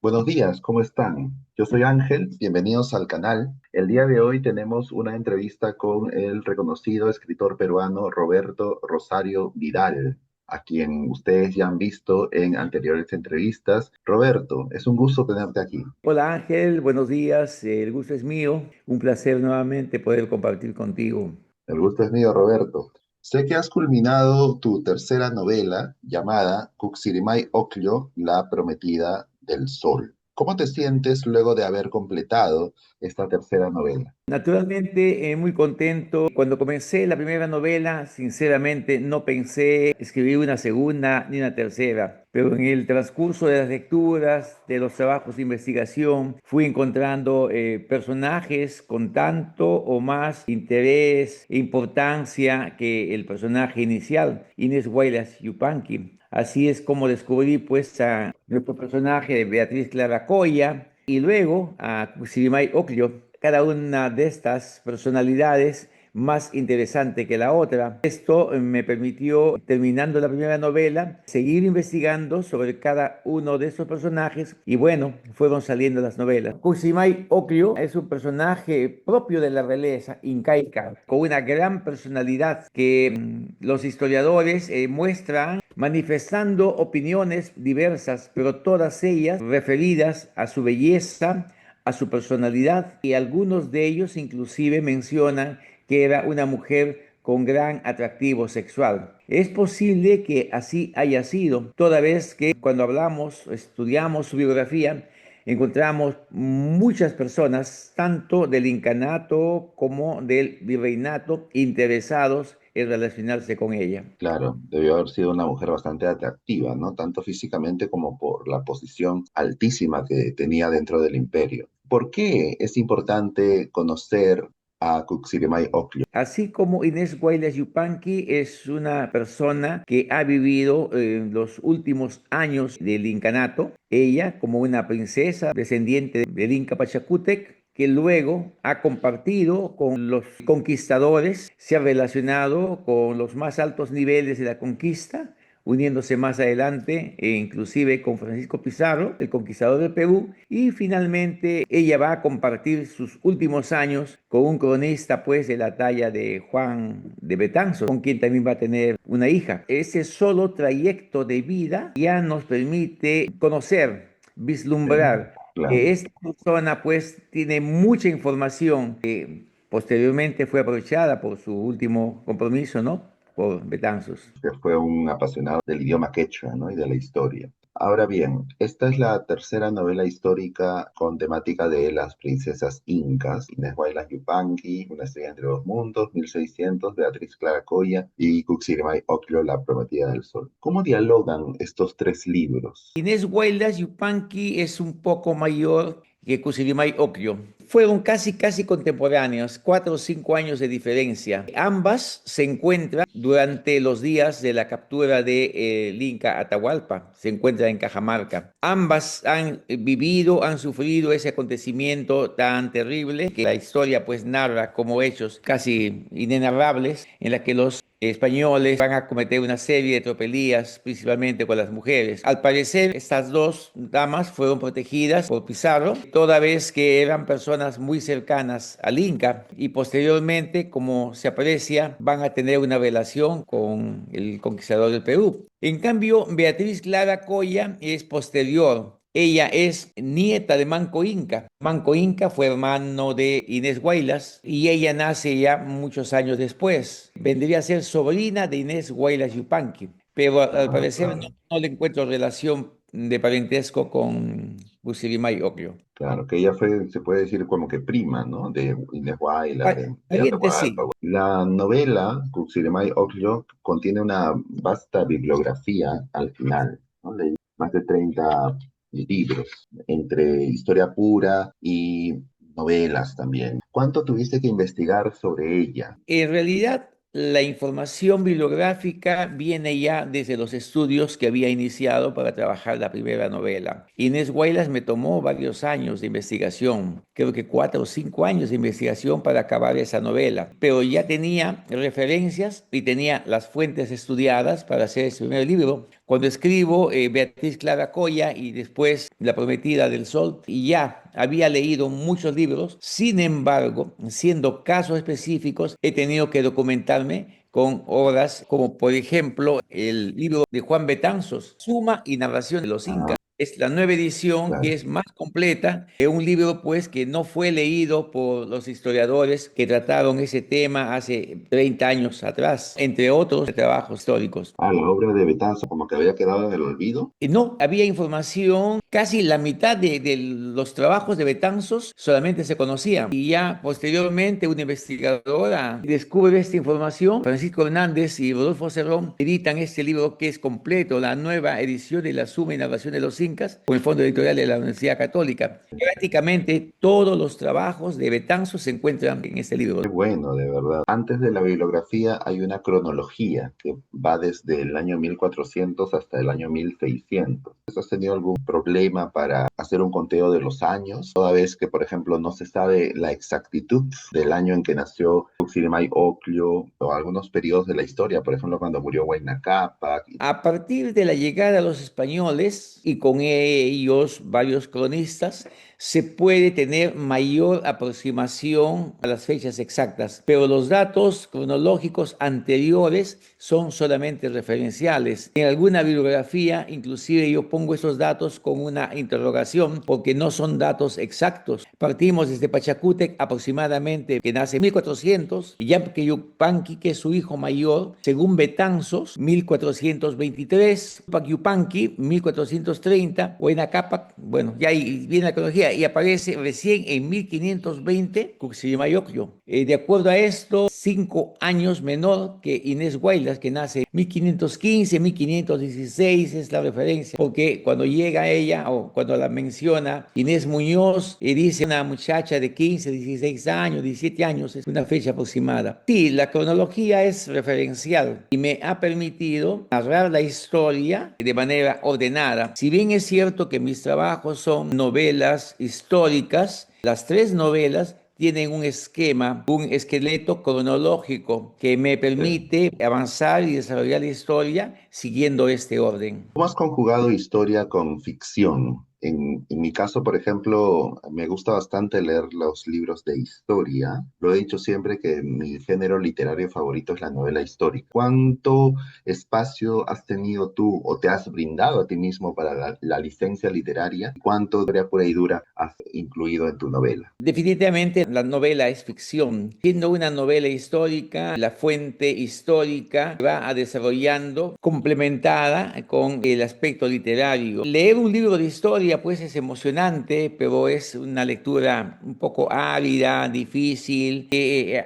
Buenos días, ¿cómo están? Yo soy Ángel, bienvenidos al canal. El día de hoy tenemos una entrevista con el reconocido escritor peruano Roberto Rosario Vidal, a quien ustedes ya han visto en anteriores entrevistas. Roberto, es un gusto tenerte aquí. Hola Ángel, buenos días, el gusto es mío, un placer nuevamente poder compartir contigo. El gusto es mío, Roberto. Sé que has culminado tu tercera novela llamada Cuxirimay Ocllo, la prometida del sol. ¿Cómo te sientes luego de haber completado esta tercera novela? Naturalmente, muy contento. Cuando comencé la primera novela, sinceramente no pensé escribir una segunda ni una tercera, pero en el transcurso de las lecturas, de los trabajos de investigación, fui encontrando personajes con tanto o más interés e importancia que el personaje inicial, Inés Guaylas Yupanqui. Así es como descubrí pues a nuestro personaje de Beatriz Clara Coya y luego a Sirimay Ocllo, cada una de estas personalidades más interesante que la otra. Esto me permitió, terminando la primera novela, seguir investigando sobre cada uno de estos personajes y bueno, fueron saliendo las novelas. Kusimay Ocllo es un personaje propio de la realeza incaica, con una gran personalidad que los historiadores muestran manifestando opiniones diversas, pero todas ellas referidas a su belleza, a su personalidad, y algunos de ellos inclusive mencionan que era una mujer con gran atractivo sexual. Es posible que así haya sido, toda vez que cuando hablamos, estudiamos su biografía, encontramos muchas personas, tanto del incanato como del virreinato, interesados en relacionarse con ella. Claro, debió haber sido una mujer bastante atractiva, ¿no? Tanto físicamente como por la posición altísima que tenía dentro del imperio. ¿Por qué es importante conocer a Cuxirimay Ocllo? Así como Inés Guaylas Yupanqui es una persona que ha vivido los últimos años del incanato, ella como una princesa descendiente del Inca Pachacútec, que luego ha compartido con los conquistadores, se ha relacionado con los más altos niveles de la conquista, uniéndose más adelante, e inclusive con Francisco Pizarro, el conquistador del Perú, y finalmente ella va a compartir sus últimos años con un cronista pues de la talla de Juan de Betanzos, con quien también va a tener una hija. Ese solo trayecto de vida ya nos permite conocer, Sí, vislumbrar que claro. esta persona pues tiene mucha información que posteriormente fue aprovechada por su último compromiso, ¿no? Por Betanzos. Que fue un apasionado del idioma quechua, ¿no? Y de la historia. Ahora bien, esta es la tercera novela histórica con temática de las princesas incas, Inés Huaylas Yupanqui, Una estrella entre dos mundos, 1600, Beatriz Clara Coya y Cuxirimay Ocllo, La prometida del sol. ¿Cómo dialogan estos tres libros? Inés Guaylas Yupanqui es un poco mayor que Kusirimay Ocllo. Fueron casi contemporáneos, 4 o 5 años de diferencia. Ambas se encuentran durante los días de la captura de el Inca Atahualpa, se encuentran en Cajamarca. Ambas han vivido, han sufrido ese acontecimiento tan terrible que la historia pues narra como hechos casi inenarrables en la que los españoles van a cometer una serie de tropelías, principalmente con las mujeres. Al parecer, estas dos damas fueron protegidas por Pizarro, toda vez que eran personas muy cercanas al Inca y posteriormente, como se aprecia, van a tener una relación con el conquistador del Perú. En cambio, Beatriz Clara Coya es posterior. Ella es nieta de Manco Inca. Manco Inca fue hermano de Inés Guaylas y ella nace ya muchos años después. Vendría a ser sobrina de Inés Guaylas Yupanqui, pero al Ah, parecer claro. no le encuentro relación de parentesco con Busirimay Oglio. Claro, que ella fue, se puede decir como que prima, ¿no? De Inés Huaylas, de Pariente Atahualpa. sí. La novela, Cuxirimay Ocllo, contiene una vasta bibliografía al final, ¿no? Leí más de 30 libros, entre historia pura y novelas también. ¿Cuánto tuviste que investigar sobre ella? En realidad, la información bibliográfica viene ya desde los estudios que había iniciado para trabajar la primera novela. Inés Guaylas me tomó varios años de investigación, creo que 4 o 5 años de investigación para acabar esa novela, pero ya tenía referencias y tenía las fuentes estudiadas para hacer ese primer libro. Cuando escribo Beatriz Clara Coya y después La Prometida del Sol, y ya había leído muchos libros, sin embargo, siendo casos específicos, he tenido que documentarme con obras como por ejemplo el libro de Juan Betanzos, Suma y Narración de los Ah, Incas. Es la nueva edición que claro. es más completa, de un libro pues que no fue leído por los historiadores que trataron ese tema hace 30 años atrás, entre otros trabajos históricos. Ah, la obra de Betanzo como que había quedado en el olvido. No había información, casi la mitad de los trabajos de Betanzos solamente se conocían. Y ya posteriormente una investigadora descubre esta información. Francisco Hernández y Rodolfo Cerrón editan este libro que es completo, la nueva edición de la Suma y Narración de los Incas, con el Fondo Editorial de la Universidad Católica. Prácticamente todos los trabajos de Betanzos se encuentran en este libro. Qué bueno, de verdad. Antes de la bibliografía hay una cronología que va desde el año 1400 hasta el año 1600. ¿Has tenido algún problema para hacer un conteo de los años? Toda vez que, por ejemplo, no se sabe la exactitud del año en que nació Puccilimay Ocllo o algunos periodos de la historia, por ejemplo, cuando murió Huayna Cápac. A partir de la llegada de los españoles y con ellos varios cronistas, se puede tener mayor aproximación a las fechas exactas, pero los datos cronológicos anteriores son solamente referenciales. En alguna bibliografía, inclusive yo pongo esos datos con una interrogación porque no son datos exactos. Partimos desde Pachacútec aproximadamente que nace en 1400, y Yamque Yupanqui, que es su hijo mayor, según Betanzos, 1423, Tupac Yupanqui, 1430, Huayna Cápac, bueno, ya ahí viene la cronología, y aparece recién en 1520 Cuximayocllo. De acuerdo a esto, 5 años menor que Inés Guaylas, que nace en 1515, 1516 es la referencia, porque cuando llega ella o cuando la menciona Inés Muñoz, dice una muchacha de 15, 16 años, 17 años, es una fecha aproximada. Sí, la cronología es referencial y me ha permitido narrar la historia de manera ordenada. Si bien es cierto que mis trabajos son novelas históricas, las tres novelas tienen un esquema, un esqueleto cronológico que me Sí. permite avanzar y desarrollar la historia siguiendo este orden. ¿Cómo has conjugado historia con ficción? En mi caso, por ejemplo, me gusta bastante leer los libros de historia. Lo he dicho siempre que mi género literario favorito es la novela histórica. ¿Cuánto espacio has tenido tú o te has brindado a ti mismo para la licencia literaria? ¿Cuánto historia pura y dura has incluido en tu novela? Definitivamente la novela es ficción. Siendo una novela histórica, la fuente histórica va a desarrollando complementada con el aspecto literario. Leer un libro de historia pues es emocionante, pero es una lectura un poco árida, difícil,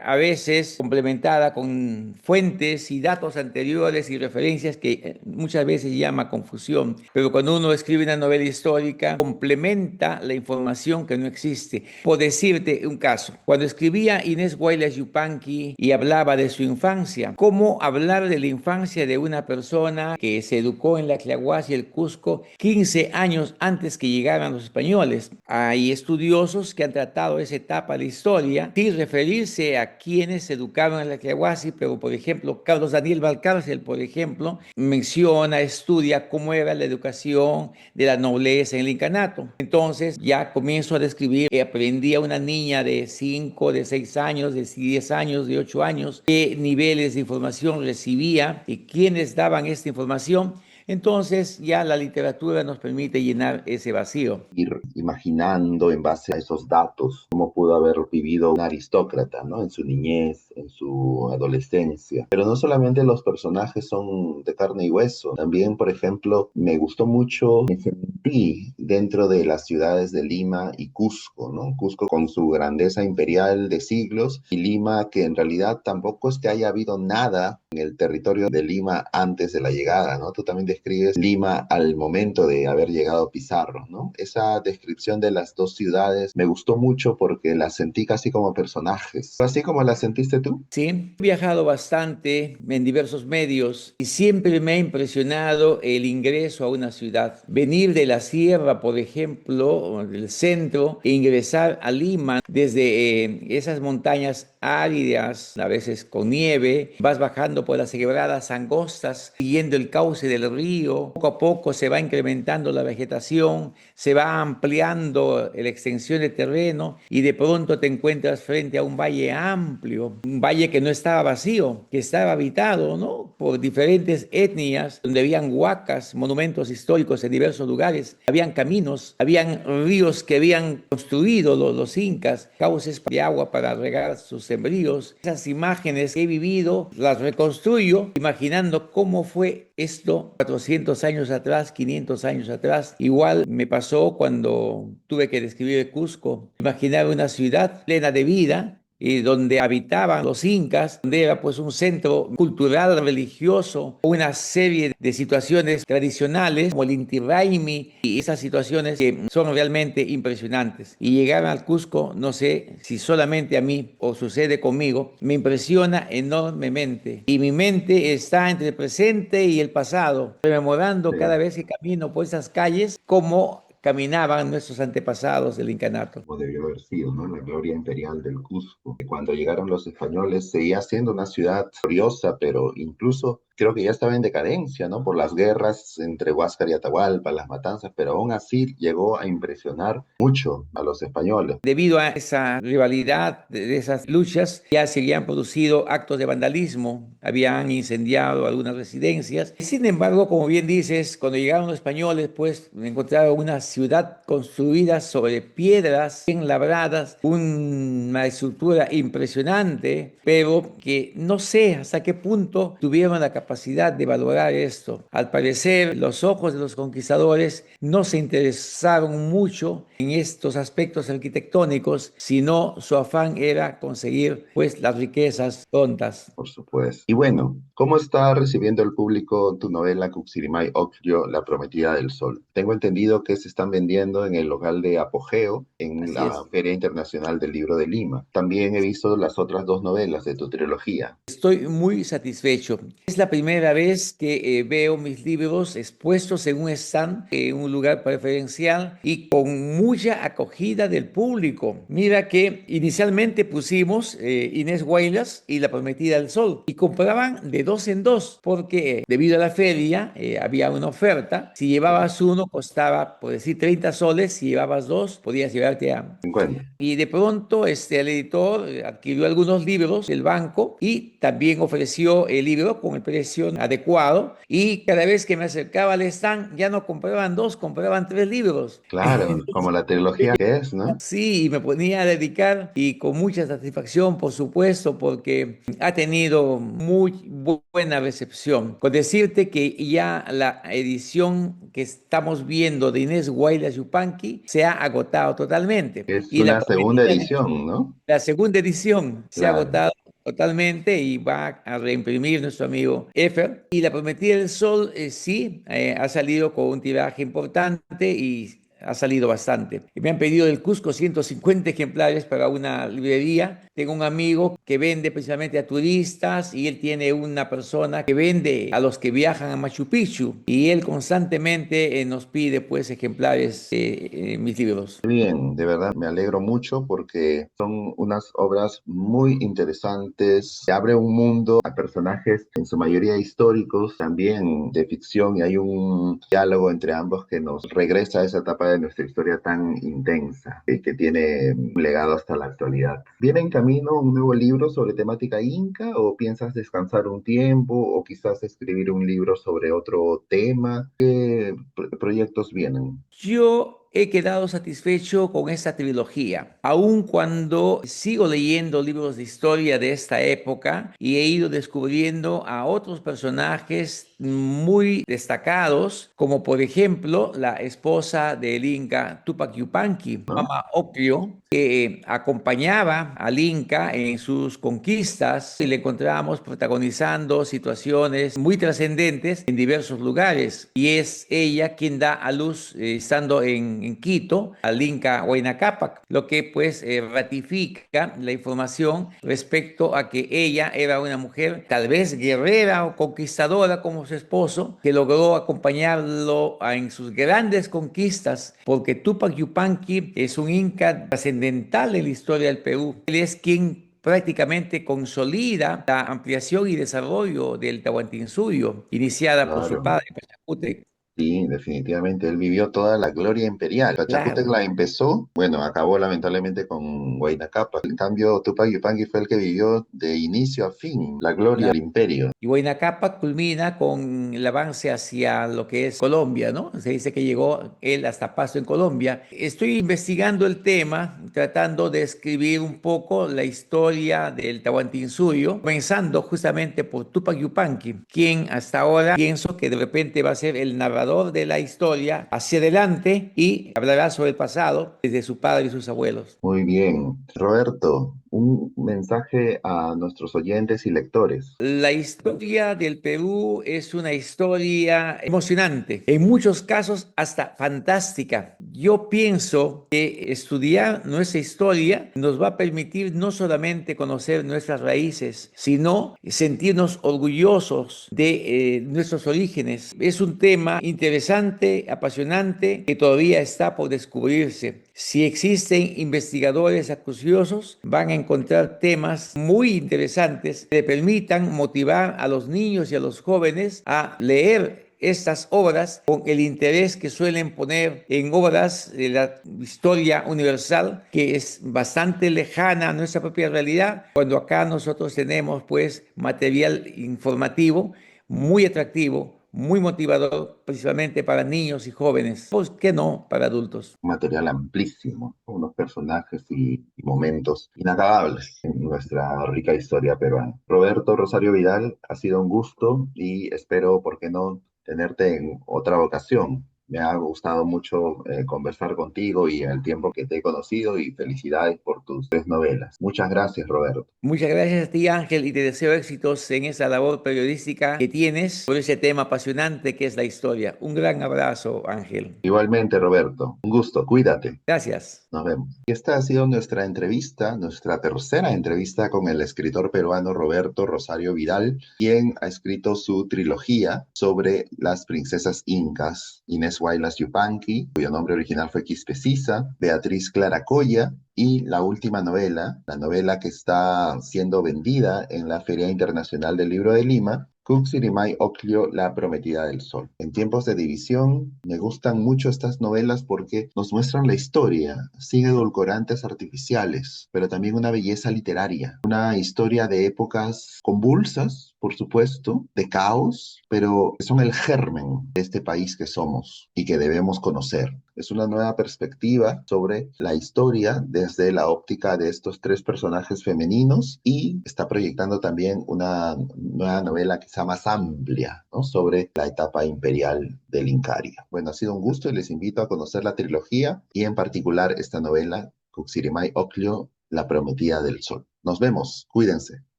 a veces complementada con fuentes y datos anteriores y referencias que muchas veces llama confusión. Pero cuando uno escribe una novela histórica, complementa la información que no existe. Por decirte un caso, cuando escribía Inés Guaylas Yupanqui y hablaba de su infancia, ¿cómo hablar de la infancia de una persona que se educó en la Tlahuac y el Cusco 15 años antes que llegaran los españoles? Hay estudiosos que han tratado esa etapa de la historia sin referirse a quienes se educaron en la Tlahuac, pero por ejemplo, Carlos Daniel Valcárcel, por ejemplo, menciona, estudia cómo era la educación de la nobleza en el incanato. Entonces ya comienzo a describir que aprendía una niña de 5, de 6 años, de 10 años, de 8 años, qué niveles de información recibía y quiénes daban esta información. Entonces ya la literatura nos permite llenar ese vacío. Ir imaginando en base a esos datos cómo pudo haber vivido un aristócrata, ¿no? En su niñez, en su adolescencia. Pero no solamente los personajes son de carne y hueso, también, por ejemplo, me gustó mucho, me sentí dentro de las ciudades de Lima y Cusco, ¿no? Cusco con su grandeza imperial de siglos y Lima que en realidad tampoco es que haya habido nada en el territorio de Lima antes de la llegada, ¿no? Tú también describes Lima al momento de haber llegado Pizarro, ¿no? Esa descripción de las dos ciudades me gustó mucho porque las sentí casi como personajes. ¿Así como las sentiste tú? tú? Sí, he viajado bastante en diversos medios y siempre me ha impresionado el ingreso a una ciudad. Venir de la sierra, por ejemplo, o del centro, e ingresar a Lima desde esas montañas áridas, a veces con nieve, vas bajando por las quebradas angostas, siguiendo el cauce del río. Poco a poco se va incrementando la vegetación, se va ampliando la extensión de terreno y de pronto te encuentras frente a un valle amplio, un valle que no estaba vacío, que estaba habitado, ¿no? Por diferentes etnias, donde habían huacas, monumentos históricos en diversos lugares, habían caminos, habían ríos que habían construido los incas, cauces de agua para regar sus sembríos. Esas imágenes que he vivido las reconstruyo imaginando cómo fue esto 400 años atrás, 500 años atrás. Igual me pasó cuando tuve que describir Cusco. Imaginar una ciudad plena de vida y donde habitaban los incas, donde era pues un centro cultural, religioso, una serie de situaciones tradicionales como el Inti Raymi y esas situaciones que son realmente impresionantes. Y llegar al Cusco, no sé si solamente a mí o sucede conmigo, me impresiona enormemente. Y mi mente está entre el presente y el pasado, rememorando Sí. cada vez que camino por esas calles cómo caminaban nuestros antepasados del incanato. Como debió haber sido, ¿no? La gloria imperial del Cusco. Cuando llegaron los españoles seguía siendo una ciudad gloriosa, pero incluso creo que ya estaba en decadencia, ¿no? Por las guerras entre Huáscar y Atahualpa, las matanzas, pero aún así llegó a impresionar mucho a los españoles. Debido a esa rivalidad de esas luchas, ya se habían producido actos de vandalismo, habían incendiado algunas residencias. Sin embargo, como bien dices, cuando llegaron los españoles, pues encontraron una ciudad construida sobre piedras bien labradas, una estructura impresionante, pero que no sé hasta qué punto tuvieron la capacidad de valorar esto. Al parecer, los ojos de los conquistadores no se interesaron mucho en estos aspectos arquitectónicos, sino su afán era conseguir pues las riquezas prontas. Por supuesto. Y bueno, ¿cómo está recibiendo el público tu novela Cuxirimay Ocllo, La Prometida del Sol? Tengo entendido que se están vendiendo en el local de Apogeo, en Así la es. Feria Internacional del Libro de Lima. También he visto las otras dos novelas de tu trilogía. Estoy muy satisfecho. Es la primera vez que veo mis libros expuestos en un stand, en un lugar preferencial y con mucha acogida del público. Mira que inicialmente pusimos Inés Guaylas y La Prometida del Sol y compraban de dos en dos porque debido a la feria había una oferta. Si llevabas uno costaba, por decir, 30 soles. Si llevabas dos, podías llevarte a... Encuentro. Y de pronto el editor adquirió algunos libros del banco y también ofreció el libro con el precio adecuado. Y cada vez que me acercaba al stand, ya no compraban dos, compraban tres libros. Claro, como la trilogía que es, ¿no? Sí, y me ponía a dedicar y con mucha satisfacción, por supuesto, porque ha tenido muy buena recepción. Con decirte que ya la edición que estamos viendo de Inés Guaylas Yupanqui se ha agotado totalmente. Es Y la una segunda prometida, edición, ¿no? la segunda edición se ha Claro. agotado totalmente y va a reimprimir nuestro amigo Efer. Y la Prometida del Sol sí ha salido con un tiraje importante y ha salido bastante. Me han pedido del Cusco 150 ejemplares para una librería. Tengo un amigo que vende precisamente a turistas y él tiene una persona que vende a los que viajan a Machu Picchu y él constantemente nos pide pues ejemplares de mis libros. Bien, de verdad me alegro mucho porque son unas obras muy interesantes. Se abre un mundo a personajes en su mayoría históricos, también de ficción, y hay un diálogo entre ambos que nos regresa a esa etapa de nuestra historia tan intensa y que tiene un legado hasta la actualidad. ¿Viene en camino un nuevo libro sobre temática inca o piensas descansar un tiempo o quizás escribir un libro sobre otro tema? ¿Qué proyectos vienen? Yo he quedado satisfecho con esta trilogía, aun cuando sigo leyendo libros de historia de esta época y he ido descubriendo a otros personajes muy destacados, como por ejemplo la esposa del Inca Tupac Yupanqui, ¿No? Mama Ocllo, que acompañaba al Inca en sus conquistas y le encontramos protagonizando situaciones muy trascendentes en diversos lugares. Y es ella quien da a luz, estando en Quito al Inca Huayna Cápac, lo que pues ratifica la información respecto a que ella era una mujer tal vez guerrera o conquistadora como su esposo, que logró acompañarlo en sus grandes conquistas, porque Tupac Yupanqui es un inca trascendental en la historia del Perú. Él es quien prácticamente consolida la ampliación y desarrollo del Tahuantinsuyo, iniciada por su Claro. padre, Pachacútec. Sí, definitivamente. Él vivió toda la gloria imperial. Pachacútec Claro. la empezó, bueno, acabó lamentablemente con Huayna Cápac. En cambio, Tupac Yupanqui fue el que vivió de inicio a fin la gloria del imperio. Y Huayna Cápac culmina con el avance hacia lo que es Colombia, ¿no? Se dice que llegó él hasta Pasto en Colombia. Estoy investigando el tema, tratando de escribir un poco la historia del Tahuantinsuyo, comenzando justamente por Tupac Yupanqui, quien hasta ahora pienso que de repente va a ser el narrador de la historia hacia adelante y hablará sobre el pasado desde su padre y sus abuelos. Muy bien. Roberto, un mensaje a nuestros oyentes y lectores. La historia del Perú es una historia emocionante, en muchos casos hasta fantástica. Yo pienso que estudiar nuestra historia nos va a permitir no solamente conocer nuestras raíces, sino sentirnos orgullosos de nuestros orígenes. Es un tema interesante, apasionante, que todavía está por descubrirse. Si existen investigadores acuciosos, van a encontrar temas muy interesantes que le permitan motivar a los niños y a los jóvenes a leer estas obras con el interés que suelen poner en obras de la historia universal, que es bastante lejana a nuestra propia realidad, cuando acá nosotros tenemos pues material informativo muy atractivo, muy motivador, principalmente para niños y jóvenes, pues qué no para adultos. Material amplísimo, unos personajes y momentos inacabables en nuestra rica historia peruana. Roberto Rosario Vidal, ha sido un gusto y espero, ¿por qué no?, tenerte en otra ocasión. Me ha gustado mucho conversar contigo y el tiempo que te he conocido y felicidades por tus 3 novelas. Muchas gracias, Roberto. Muchas gracias a ti, Ángel, y te deseo éxitos en esa labor periodística que tienes por ese tema apasionante que es la historia. Un gran abrazo, Ángel. Igualmente, Roberto, un gusto, cuídate. Gracias. Nos vemos. Y esta ha sido nuestra entrevista, nuestra tercera entrevista con el escritor peruano Roberto Rosario Vidal, quien ha escrito su trilogía sobre las princesas incas, Inés Huaylas Yupanqui, cuyo nombre original fue Quispe Sisa, Beatriz Clara Coya, y la última novela, la novela que está siendo vendida en la Feria Internacional del Libro de Lima, Cuxirimay Oclio, La Prometida del Sol. En tiempos de división, me gustan mucho estas novelas porque nos muestran la historia, sin edulcorantes artificiales, pero también una belleza literaria, una historia de épocas convulsas, por supuesto, de caos, pero que son el germen de este país que somos y que debemos conocer. Es una nueva perspectiva sobre la historia desde la óptica de estos 3 personajes femeninos y está proyectando también una nueva novela quizá más amplia, ¿no?, sobre la etapa imperial del Incaria. Bueno, ha sido un gusto y les invito a conocer la trilogía y en particular esta novela, Cuxirimay Oclio, La Prometida del Sol. Nos vemos, cuídense.